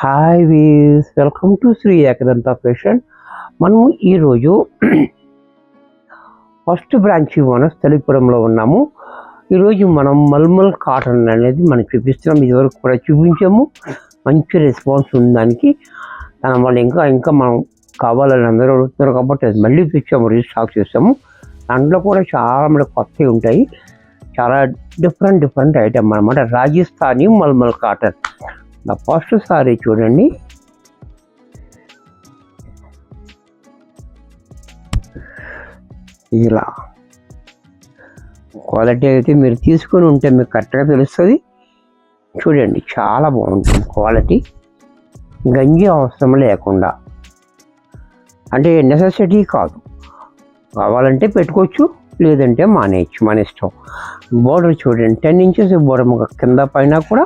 Hi వీస్, welcome to Sri Ekadanta fashion. మనము ఈరోజు ఫస్ట్ బ్రాంచ్ వనస్థలిపురంలో ఉన్నాము. ఈరోజు మనం మల్మల్ కాటన్ అనేది మనం చూపిస్తున్నాం. ఇదివరకు కూడా చూపించాము, మంచి రెస్పాన్స్ ఉంది దానికి. దానివల్ల ఇంకా మనం కావాలని అందరూ అడుగుతున్నారు కాబట్టి అది మళ్ళీ తెచ్చాము, రీస్టాక్ చేస్తాము. దాంట్లో కూడా చాలా మనకు కొత్తవి ఉంటాయి, చాలా డిఫరెంట్ ఐటమ్ అనమాట. రాజస్థానీ మల్మల్ కాటన్. నా ఫస్ట్ సారీ చూడండి, ఇలా క్వాలిటీ అయితే మీరు తీసుకొని ఉంటే మీకు కరెక్ట్గా తెలుస్తుంది. చూడండి, చాలా బాగుంటుంది క్వాలిటీ. గంజి అవసరం లేకుండా, అంటే నెసెసిటీ కాదు, కావాలంటే పెట్టుకోవచ్చు, లేదంటే మానేయచ్చు, మన ఇష్టం. బోర్డర్ చూడండి, 10 ఇంచెస్ బోర్డర్ కింద పైన కూడా.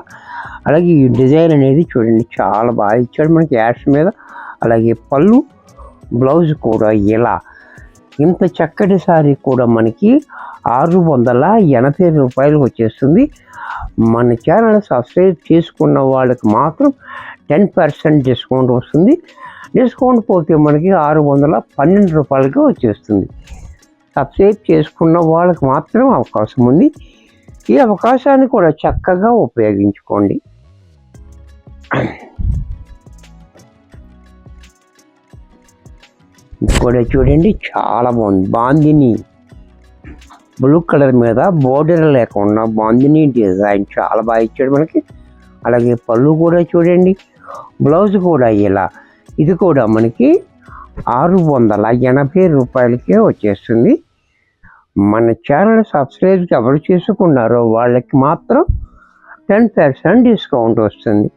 అలాగే ఈ డిజైన్ అనేది చూడండి, చాలా బాగా ఇచ్చాడు మనకి యాడ్స్ మీద. అలాగే పళ్ళు, బ్లౌజ్ కూడా ఇలా. ఇంత చక్కటి సారీ కూడా మనకి 680 రూపాయలకు వచ్చేస్తుంది. మన ఛానల్ సబ్స్క్రైబ్ చేసుకున్న వాళ్ళకి మాత్రం 10% డిస్కౌంట్ వస్తుంది. డిస్కౌంట్ పోతే మనకి 612 రూపాయలకి వచ్చేస్తుంది. సబ్స్క్రైబ్ చేసుకున్న వాళ్ళకి మాత్రం అవకాశం ఉంది. ఈ అవకాశాన్ని కూడా చక్కగా ఉపయోగించుకోండి. కూడా చూడండి, చాలా బాగుంది. బాందిని బ్లూ కలర్ మీద బోర్డర్ లేకుండా బాందిని డిజైన్ చాలా బాగా ఇచ్చాడు మనకి. అలాగే పళ్ళు కూడా చూడండి, బ్లౌజ్ కూడా ఇలా. ఇది కూడా మనకి 680 రూపాయలకే వచ్చేస్తుంది. మన ఛానల్ సబ్స్క్రైబ్ ఎవరు చేసుకున్నారో వాళ్ళకి మాత్రం 10% డిస్కౌంట్ వస్తుంది.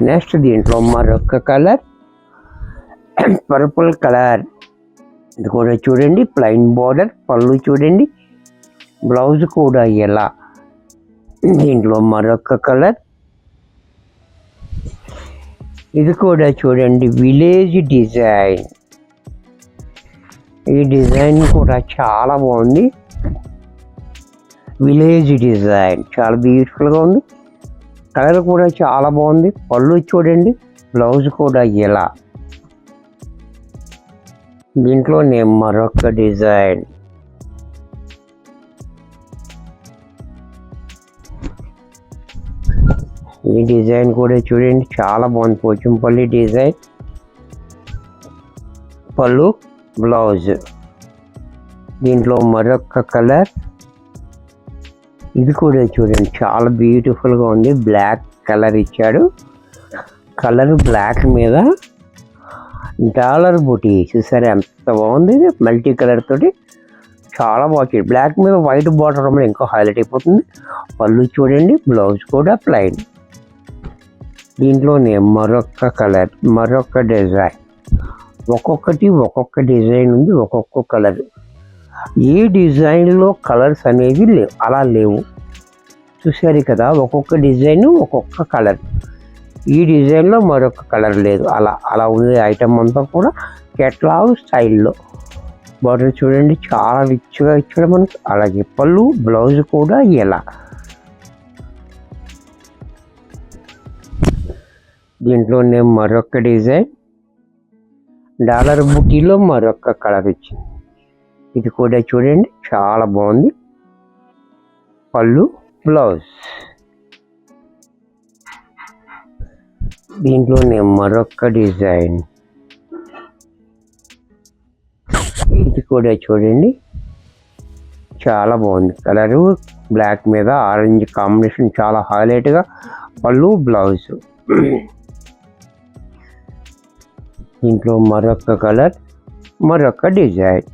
నెక్స్ట్ దీంట్లో మరొక కలర్, పర్పుల్ కలర్. ఇది కూడా చూడండి, ప్లెయిన్ బోర్డర్, పళ్ళు చూడండి, బ్లౌజ్ కూడా ఎలా. దీంట్లో మరొక కలర్, ఇది కూడా చూడండి, విలేజ్ డిజైన్. ఈ డిజైన్ కూడా చాలా బాగుంది. విలేజ్ డిజైన్ చాలా బ్యూటిఫుల్గా ఉంది. కలర్ కూడా చాలా బాగుంది. పళ్ళు చూడండి, బ్లౌజ్ కూడా ఎలా. దీంట్లోనే మరొక డిజైన్, ఈ డిజైన్ కూడా చూడండి, చాలా బాగుంది. పోచంపల్లి డిజైన్, పళ్ళు, బ్లౌజ్. దీంట్లో మరొక కలర్, ఇది కూడా చూడండి, చాలా బ్యూటిఫుల్గా ఉంది. బ్లాక్ కలర్ ఇచ్చాడు. కలర్ బ్లాక్ మీద డాలర్ బూటీ చూసారా, ఎంత బాగుంది. మల్టీ కలర్ తోటి చాలా బాగుంది. బ్లాక్ మీద వైట్ బార్డర్ వల్ల ఇంకా హైలైట్ అయిపోతుంది. పళ్ళు చూడండి, బ్లౌజ్ కూడా ప్లెయిన్. దీంట్లోనే మరొక కలర్, మరొక డిజైన్. ఒక్కొక్కటి ఒక్కొక్క డిజైన్ ఉంది, ఒక్కొక్క కలర్. ఏ డిజైన్లో కలర్స్ అనేవి లేవు, అలా లేవు. చూసారు కదా, ఒక్కొక్క డిజైన్ ఒక్కొక్క కలర్. ఈ డిజైన్లో మరొక కలర్ లేదు, అలా ఉంది ఐటమ్ అంతా కూడా కేటలాగ్ స్టైల్లో. బార్డర్ చూడండి, చాలా రిచ్గా ఇచ్చాడు మనకి. అలాగే పళ్ళు, బ్లౌజ్ కూడా ఎలా. దీంట్లోనే మరొక డిజైన్, డాలర్ బుటీలో మరొక కలర్ ఇచ్చింది. ఇది కూడా చూడండి, చాలా బాగుంది. పళ్ళు, బ్లౌజ్. దీంట్లోనే మరొక డిజైన్, ఇది కూడా చూడండి, చాలా బాగుంది. కలరు బ్లాక్ మీద ఆరెంజ్ కాంబినేషన్ చాలా హైలైట్గా. పళ్ళు, బ్లౌజ్. దీంట్లో మరొక కలర్, మరొక డిజైన్.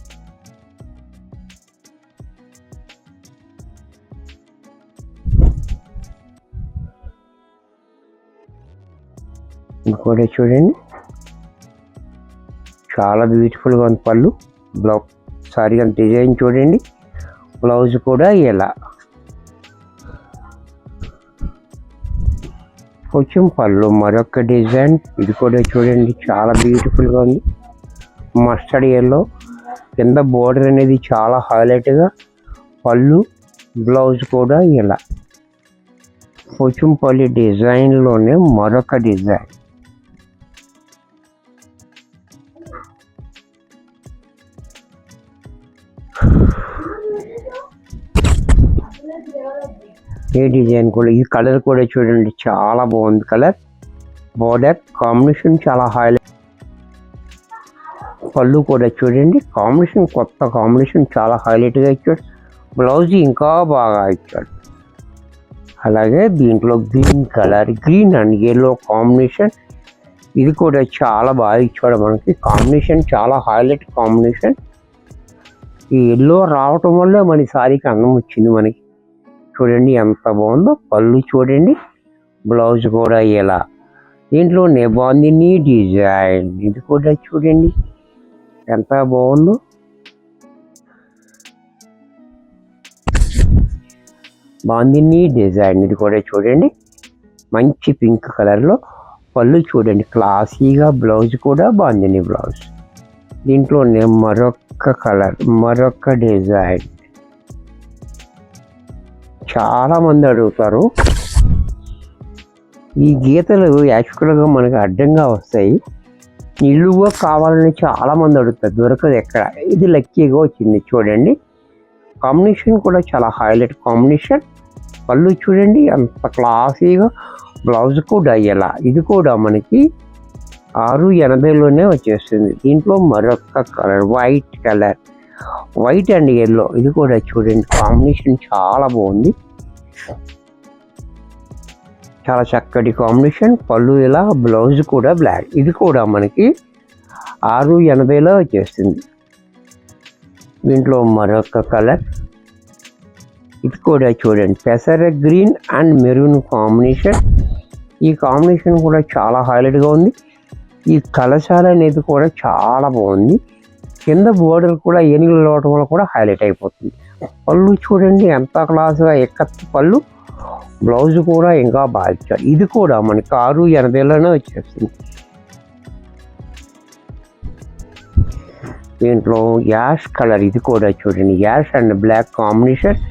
ఇది కూడా చూడండి, చాలా బ్యూటిఫుల్గా ఉంది. పళ్ళు, బ్లౌజ్, సారీ డిజైన్ చూడండి, బ్లౌజ్ కూడా ఎలా. కొంచెం పళ్ళు, మరొక డిజైన్. ఇది కూడా చూడండి, చాలా బ్యూటిఫుల్గా ఉంది. మస్టర్డ్ ఎల్లో, కింద బోర్డర్ అనేది చాలా హైలైట్గా. పళ్ళు, బ్లౌజ్ కూడా ఎలా. పోచంపల్లి డిజైన్లోనే మరొక డిజైన్. ఈ డిజైన్ కూడా, ఈ కలర్ కూడా చూడండి చాలా బాగుంది. కలర్ బోర్డర్ కాంబినేషన్ చాలా హైలైట్. పళ్ళు కూడా చూడండి కాంబినేషన్, కొత్త కాంబినేషన్ చాలా హైలైట్గా ఇచ్చాడు. బ్లౌజ్ ఇంకా బాగా ఇచ్చాడు. అలాగే దీంట్లో green colour, green and yellow combination, ఇది కూడా చాలా బాగా ఇచ్చాడు మనకి. కాంబినేషన్ చాలా హైలైట్ కాంబినేషన్. ఈ ఎల్లో రావటం వల్ల మన సారీకి అందం వచ్చింది మనకి. చూడండి ఎంత బాగుందో. పళ్ళు చూడండి, బ్లౌజ్ కూడా ఇలా. దీంట్లోనే బాగుంది డిజైన్, ఇది కూడా చూడండి ఎంత బాగుందో. బాగుంది డిజైన్, ఇది కూడా చూడండి మంచి పింక్ కలర్లో. పళ్ళు చూడండి క్లాసీగా, బ్లౌజ్ కూడా బాగుంది బ్లౌజ్. దీంట్లోనే మరొక కలర్, మరొక డిజైన్. చాలామంది అడుగుతారు, ఈ గీతలు యాక్చువల్గా మనకు అడ్డంగా వస్తాయి, నిలువుగా కావాలని చాలామంది అడుగుతారు, దొరకదు ఎక్కడ. ఇది లక్కీగా వచ్చింది చూడండి. కాంబినేషన్ కూడా చాలా హైలైట్ కాంబినేషన్. పళ్ళు చూడండి అంత క్లాసీగా, బ్లౌజ్ కూడా ఇలా. ఇది కూడా మనకి 680లోనే వచ్చేస్తుంది. దీంట్లో మరొక colour, white colour, white and yellow, ఇది కూడా చూడండి కాంబినేషన్ చాలా బాగుంది. చాలా చక్కటి కాంబినేషన్. పళ్ళు ఇలా, బ్లౌజ్ కూడా బ్లాక్. ఇది కూడా మనకి 680లో వచ్చేస్తుంది. దీంట్లో మరొక కలర్, ఇది కూడా చూడండి పెసర గ్రీన్ అండ్ మెరూన్ కాంబినేషన్. ఈ కాంబినేషన్ కూడా చాలా హైలైట్గా ఉంది. ఈ కలశాల అనేది కూడా చాలా బాగుంది. కింద బోర్డర్ కూడా ఏనుగులు రావడం వల్ల కూడా హైలైట్ అయిపోతుంది. పళ్ళు చూడండి ఎంత క్లాస్గా ఎక్కత్తి పళ్ళు, బ్లౌజ్ కూడా ఇంకా బాగా ఇచ్చారు. ఇది కూడా మనకి 680లోనే వచ్చేస్తుంది. దీంట్లో యాష్ కలర్, ఇది కూడా చూడండి యాష్ అండ్ బ్లాక్ కాంబినేషన్,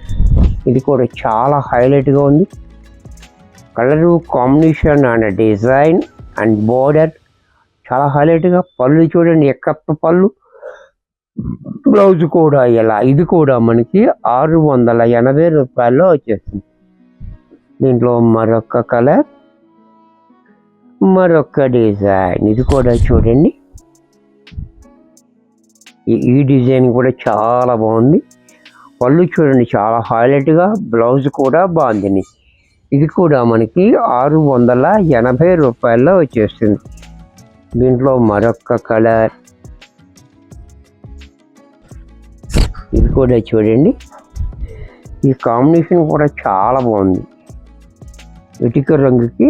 ఇది కూడా చాలా హైలైట్గా ఉంది. Colour combination and design and border చాలా హైలైట్గా. పళ్ళు చూడండి ఎక్కత్త పళ్ళు, బ్లౌజ్ కూడా ఇలా. ఇది కూడా మనకి 680 రూపాయల్లో వచ్చేస్తుంది. దీంట్లో మరొక కలర్, మరొక డిజైన్, ఇది కూడా చూడండి. ఈ డిజైన్ కూడా చాలా బాగుంది. పళ్ళు చూడండి చాలా హైలైట్గా, బ్లౌజ్ కూడా బాగుంది. ఇది కూడా మనకి 680 రూపాయల్లో వచ్చేస్తుంది. దీంట్లో మరొక కలర్, ఇది కూడా చూడండి. ఈ కాంబినేషన్ కూడా చాలా బాగుంది. ఇటుక రంగుకి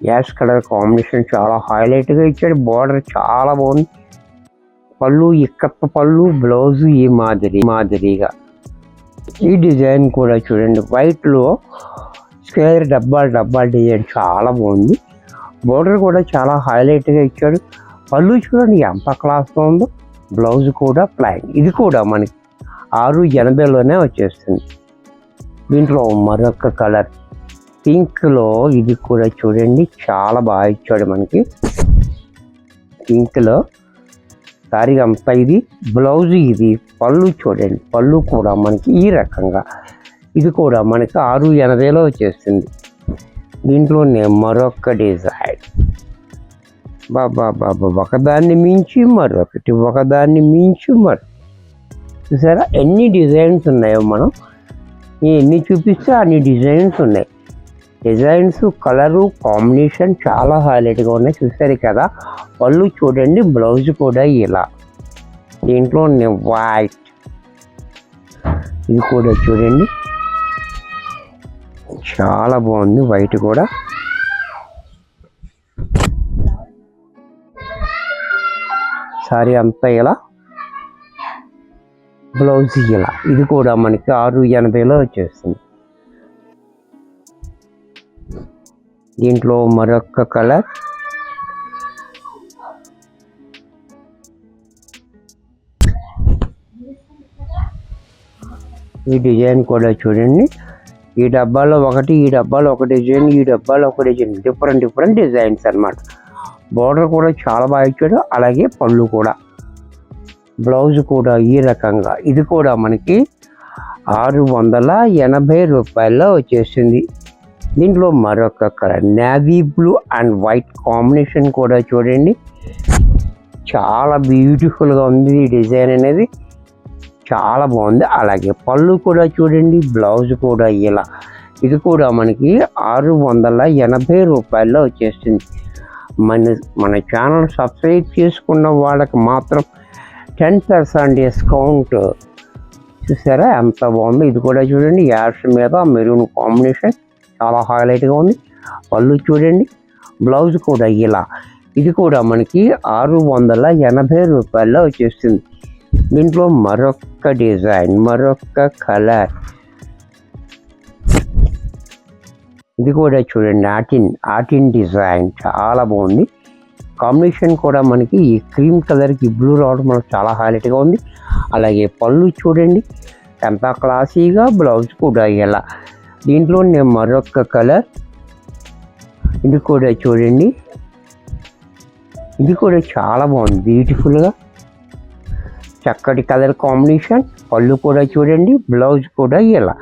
యాష్ కలర్ కాంబినేషన్ చాలా హైలైట్గా ఇచ్చాడు. బార్డర్ చాలా బాగుంది. పళ్ళు ఇక్కత్త పళ్ళు, బ్లౌజ్ ఈ మాదిరిగా. ఈ డిజైన్ కూడా చూడండి వైట్లో స్క్వేర్ డబ్బాలు డిజైన్ చాలా బాగుంది. బోర్డర్ కూడా చాలా హైలైట్గా ఇచ్చాడు. పళ్ళు చూడండి ఎంత క్లాస్గా ఉందో, బ్లౌజ్ కూడా ప్లైన్. ఇది కూడా మనకి 680లోనే వచ్చేస్తుంది. దీంట్లో మరొక కలర్ పింక్లో, ఇది కూడా చూడండి చాలా బాగా ఇచ్చాడు మనకి. పింక్లో సారీ అంతా ఇది, బ్లౌజ్ ఇది. పళ్ళు చూడండి, పళ్ళు కూడా మనకి ఈ రకంగా. ఇది కూడా మనకి 680లో వచ్చేస్తుంది. దీంట్లోనే మరొక డిజైన్, బాబా ఒకదాన్ని మించి మరొకటి, ఒకదాన్ని మించి మరొకటి. చూసారా ఎన్ని డిజైన్స్ ఉన్నాయో, మనం ఎన్ని చూపిస్తే అన్ని డిజైన్స్ ఉన్నాయి. డిజైన్స్, కలరు, కాంబినేషన్ చాలా హైలైట్గా ఉన్నాయి. చూసారు కదా. పళ్ళు చూడండి, బ్లౌజ్ కూడా ఇలా. దీంట్లో వైట్, ఇది కూడా చూడండి చాలా బాగుంది. వైట్ కూడా సారీ అంతా ఇలా, బ్లౌజ్ ఇలా. ఇది కూడా మనకి 680లో వచ్చేస్తుంది. దీంట్లో మరొక కలర్, ఈ డిజైన్ కూడా చూడండి ఈ డబ్బాలో ఒకటి, ఈ డబ్బాలో ఒక డిజైన్, ఈ డబ్బాలో ఒక డిజైన్, డిఫరెంట్ డిజైన్స్ అన్నమాట. బార్డర్ కూడా చాలా బాగా ఇచ్చాడు. అలాగే పళ్ళు కూడా, బ్లౌజ్ కూడా ఈ రకంగా. ఇది కూడా మనకి 680 రూపాయల్లో వచ్చేసింది. దీంట్లో మరొక colour navy blue and white combination కూడా చూడండి, చాలా బ్యూటిఫుల్గా ఉంది. ఈ డిజైన్ అనేది చాలా బాగుంది. అలాగే పళ్ళు కూడా చూడండి, బ్లౌజ్ కూడా ఇలా. ఇది కూడా మనకి 680 రూపాయల్లో వచ్చేసింది. మన ఛానల్ సబ్స్క్రైబ్ చేసుకున్న వాళ్ళకి మాత్రం 10% డిస్కౌంట్. చూసారా ఎంత బాగుందో. ఇది కూడా చూడండి, యాష్ మీద మెరూన్ కాంబినేషన్ చాలా హైలైట్గా ఉంది. పళ్ళు చూడండి, బ్లౌజ్ కూడా ఇలా. ఇది కూడా మనకి 680 రూపాయల్లో వచ్చేస్తుంది. దీంట్లో మరొక డిజైన్, మరొక కలర్. ఇది కూడా చూడండి, ఆటిన్ డిజైన్ చాలా బాగుంది. కాంబినేషన్ కూడా మనకి ఈ క్రీమ్ కలర్కి బ్లూ రావడం మనకు చాలా హైలైట్గా ఉంది. అలాగే పళ్ళు చూడండి ఎంత క్లాసీగా, బ్లౌజ్ కూడా ఇలా. దీంట్లో నేను మరొక కలర్, ఇది కూడా చూడండి, ఇది కూడా చాలా బాగుంది, బ్యూటిఫుల్గా చక్కటి కలర్ కాంబినేషన్. పళ్ళు కూడా చూడండి, బ్లౌజ్ కూడా ఇలా.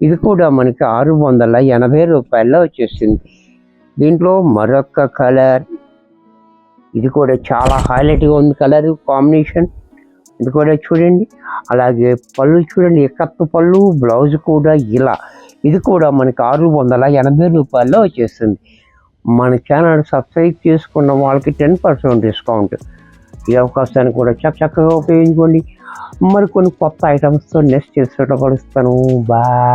ఇది కూడా మనకి 680 రూపాయల్లో వచ్చేసింది. దీంట్లో మరొక కలర్, ఇది కూడా చాలా హైలైట్గా ఉంది కలర్ కాంబినేషన్. ఇది కూడా చూడండి. అలాగే పళ్ళు చూడండి, ఎక్కత్తు పళ్ళు, బ్లౌజ్ కూడా ఇలా. ఇది కూడా మనకి 680 రూపాయల్లో వచ్చేస్తుంది. మన ఛానల్ సబ్స్క్రైబ్ చేసుకున్న వాళ్ళకి 10% డిస్కౌంట్. ఈ అవకాశాన్ని కూడా చక్కగా ఉపయోగించుకోండి. మరి కొన్ని కొత్త ఐటమ్స్తో నెక్స్ట్ చేసేటప్పుడు కలుస్తాను. బాయ్.